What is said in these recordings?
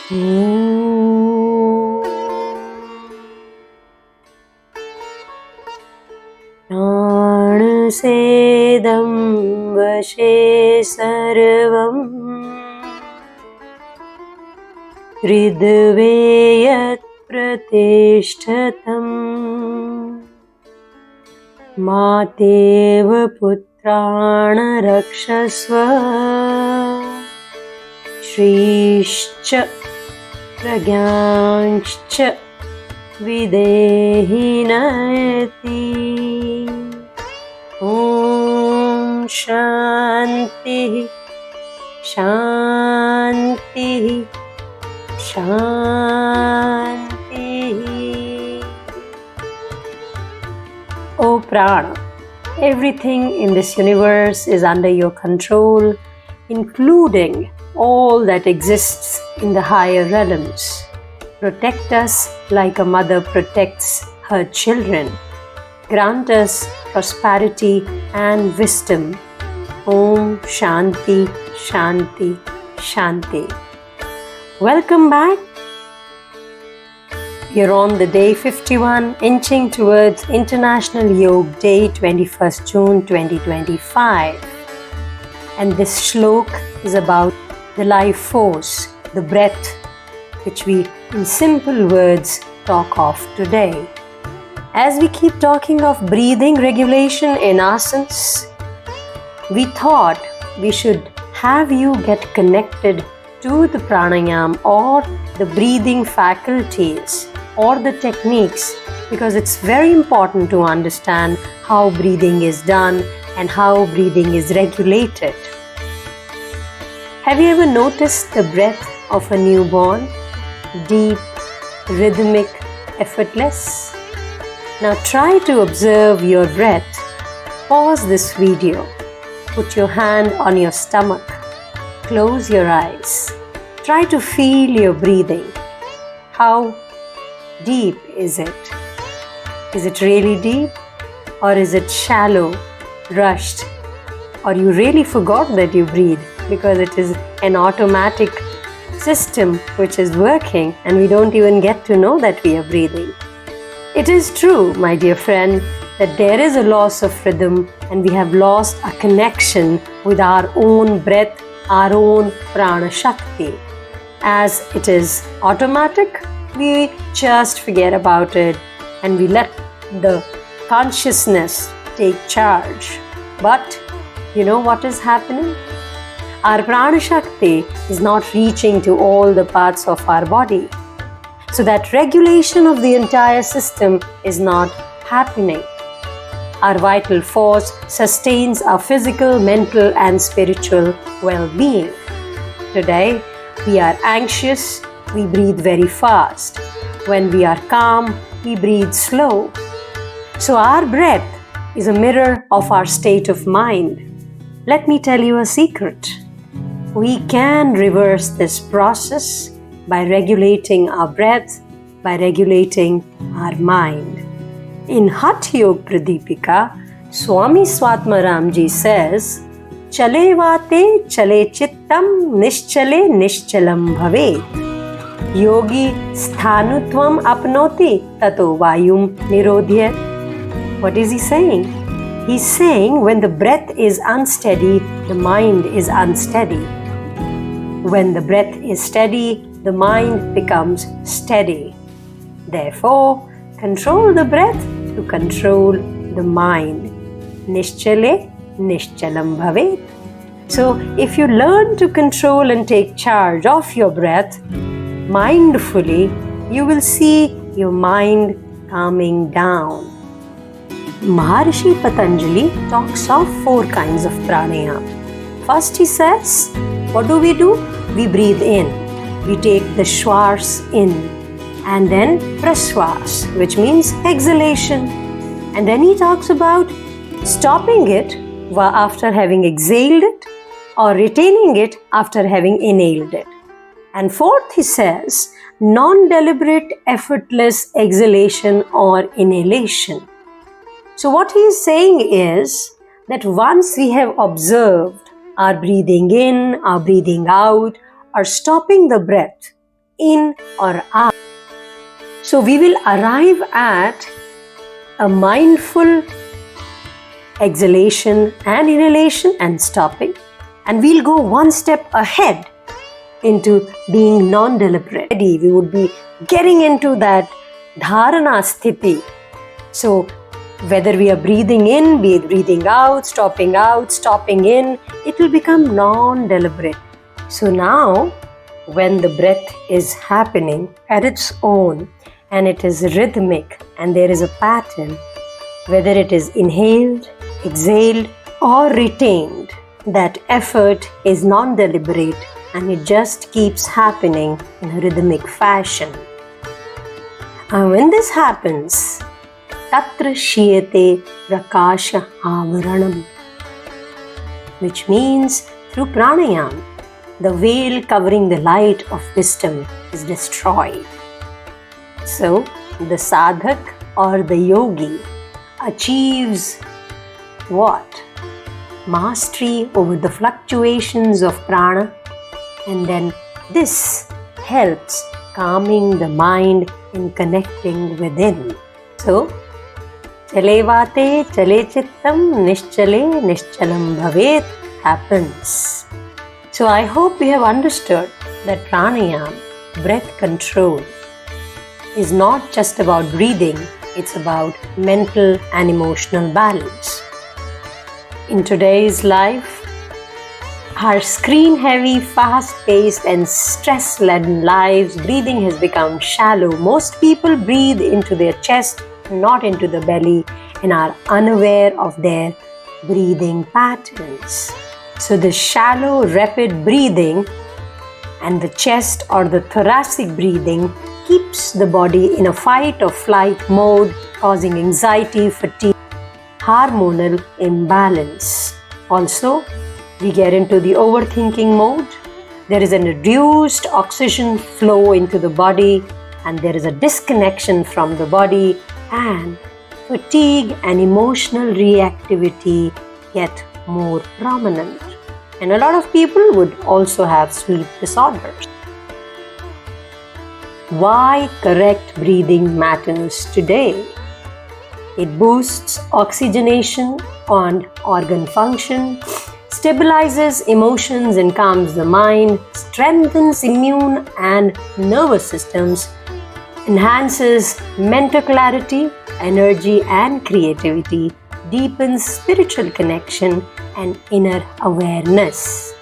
प्राणसेदं वशे सर्वम् हृद्वे यत् प्रतिष्ठतम् मातेव पुत्रान् रक्षस्व श्रीश्च प्रज्ञाश्च विदेहि नयति। ॐ शान्तिः शान्तिः शान्तिः। O Prana, everything in this universe is under your control, including all that exists in the higher realms. Protect us like a mother protects her children. Grant us prosperity and wisdom. Om Shanti Shanti Shanti. Welcome back. You're on the day 51, inching towards International Yoga Day, 21st June 2025. And this shlok is about the life force, the breath, which we in simple words talk of today. As we keep talking of breathing regulation in asanas, we thought we should have you get connected to the pranayama or the breathing faculties or the techniques, because it's very important to understand how breathing is done and how breathing is regulated. Have you ever noticed the breath of a newborn? Deep, rhythmic, effortless? Now try to observe your breath. Pause this video. Put your hand on your stomach. Close your eyes. Try to feel your breathing. How deep is it? Is it really deep? Or is it shallow, rushed? Or you really forgot that you breathe because it is an automatic system which is working and we don't even get to know that we are breathing. It is true, my dear friend, that there is a loss of rhythm and we have lost a connection with our own breath, our own Prana Shakti. As it is automatic, we just forget about it and we let the consciousness take charge. But you know what is happening? Our Prana Shakti is not reaching to all the parts of our body. So that regulation of the entire system is not happening. Our vital force sustains our physical, mental, and spiritual well-being. Today, we are anxious, we breathe very fast. When we are calm, we breathe slow. So our breath is a mirror of our state of mind. Let me tell you a secret. We can reverse this process by regulating our breath, by regulating our mind. In Hatha Yoga Pradipika, Swami Swatmaramji says, Chale vate chale chittam nischale nischchalam bhavet. Yogi sthanutvam apnoti tato vayum nirodhyat. What is he saying? He's saying when the breath is unsteady, the mind is unsteady. When the breath is steady, the mind becomes steady. Therefore, control the breath to control the mind. Nischale nischchalam bhavet. So, if you learn to control and take charge of your breath mindfully, you will see your mind calming down. Maharishi Patanjali talks of 4 kinds of pranayama. First he says, what do? We breathe in. We take the shwas in. And then praswas, which means exhalation. And then he talks about stopping it after having exhaled it or retaining it after having inhaled it. And fourth, he says, non-deliberate, effortless exhalation or inhalation. So what he is saying is that once we have observed our breathing in, our breathing out, or stopping the breath, in or out. So we will arrive at a mindful exhalation and inhalation and stopping, and we'll go one step ahead into being non-deliberate. We would be getting into that dharana sthiti. So whether we are breathing in, be it breathing out, stopping in, it will become non-deliberate. So now when the breath is happening at its own and it is rhythmic and there is a pattern, whether it is inhaled, exhaled or retained, that effort is non-deliberate and it just keeps happening in a rhythmic fashion. And when this happens, tatra shiyate prakasha avaranam, which means through pranayama, the veil covering the light of wisdom is destroyed. So the sadhak or the yogi achieves what? Mastery over the fluctuations of prana, and then this helps calming the mind and connecting within. So, chalevate chale chittam nischale nischalam bhavet happens. So I hope you have understood that pranayama, breath control, is not just about breathing, it's about mental and emotional balance. In today's life, our screen-heavy, fast-paced and stress-laden lives, breathing has become shallow. Most people breathe into their chest, not into the belly, and are unaware of their breathing patterns. So the shallow, rapid breathing and the chest or the thoracic breathing keeps the body in a fight or flight mode, causing anxiety, fatigue, hormonal imbalance. Also, we get into the overthinking mode. There is a reduced oxygen flow into the body and there is a disconnection from the body, and fatigue and emotional reactivity get more prominent. And a lot of people would also have sleep disorders. Why correct breathing matters today? It boosts oxygenation and organ function, stabilizes emotions and calms the mind, strengthens immune and nervous systems, enhances mental clarity, energy and creativity, deepens spiritual connection and inner awareness.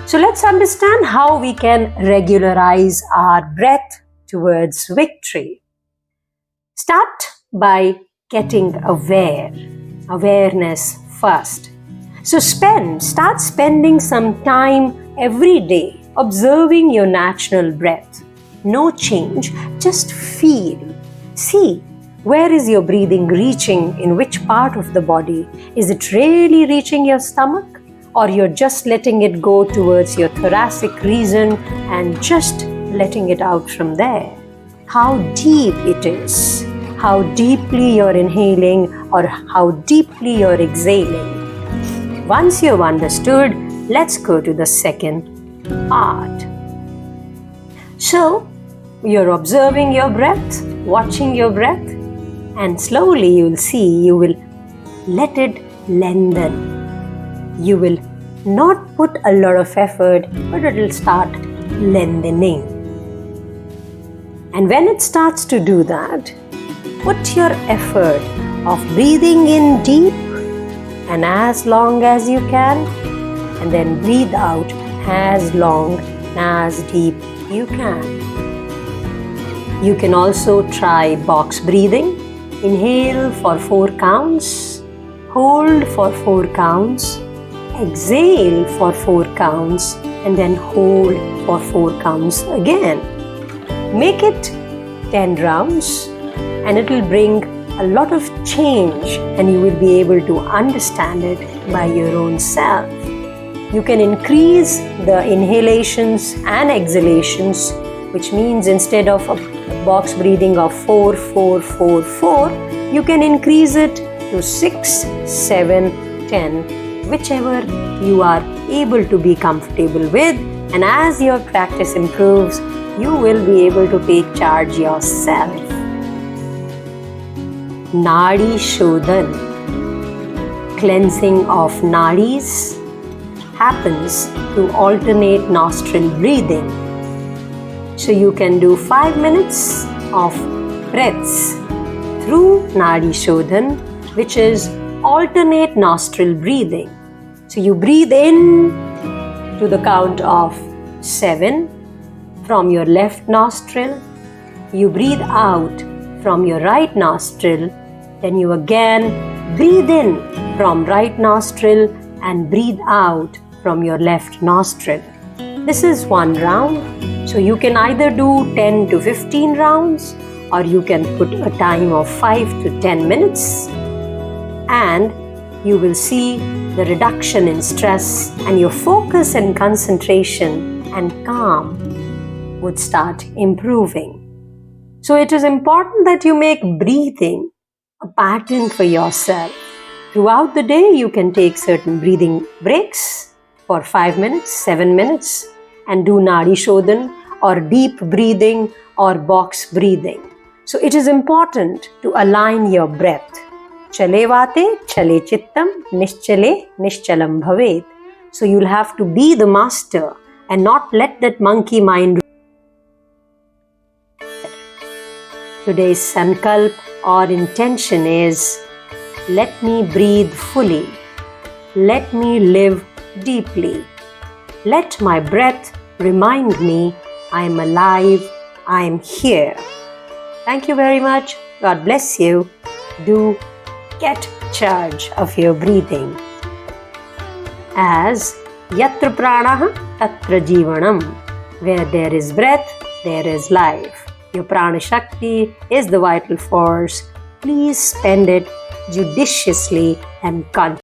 So let's understand how we can regularize our breath towards victory. Start by getting awareness first. So start spending some time every day observing your natural breath. No change, just feel. See, where is your breathing reaching, in which part of the body? Is it really reaching your stomach, or you're just letting it go towards your thoracic region and just letting it out from there? How deep it is, how deeply you're inhaling or how deeply you're exhaling. Once you've understood, let's go to the second part. So, you're observing your breath, watching your breath, and slowly you will let it lengthen. You will not put a lot of effort, but it will start lengthening. And when it starts to do that, put your effort of breathing in deep and as long as you can, and then breathe out as long and as deep you can. You can also try box breathing. Inhale for 4 counts, hold for 4 counts, exhale for 4 counts, and then hold for 4 counts again. Make it 10 rounds and it will bring a lot of change, and you will be able to understand it by your own self. You can increase the inhalations and exhalations, which means instead of a box breathing of 4, 4, 4, 4, you can increase it to 6, 7, 10, whichever you are able to be comfortable with. And as your practice improves, you will be able to take charge yourself. Nadi Shodhan, cleansing of nadis, happens through alternate nostril breathing. So you can do 5 minutes of breaths through Nadi Shodhan, which is alternate nostril breathing. So you breathe in to the count of 7 from your left nostril. You breathe out from your right nostril. Then you again breathe in from right nostril and breathe out from your left nostril. This is one round. So you can either do 10 to 15 rounds, or you can put a time of 5 to 10 minutes, and you will see the reduction in stress, and your focus and concentration and calm would start improving. So it is important that you make breathing a pattern for yourself. Throughout the day, you can take certain breathing breaks for 5 minutes, 7 minutes, and do Nadi Shodhan or deep breathing or box breathing. So it is important to align your breath. Chale vate, chale chittam, nischale, nischalam bhavet. So you'll have to be the master and not let that monkey mind. Today's sankalp or intention is, let me breathe fully. Let me live deeply. Let my breath remind me I am alive, I am here. Thank you very much. God bless you. Do get charge of your breathing. As yatra pranaha tatra jivanam. Where there is breath, there is life. Your Prana Shakti is the vital force. Please spend it judiciously and consciously.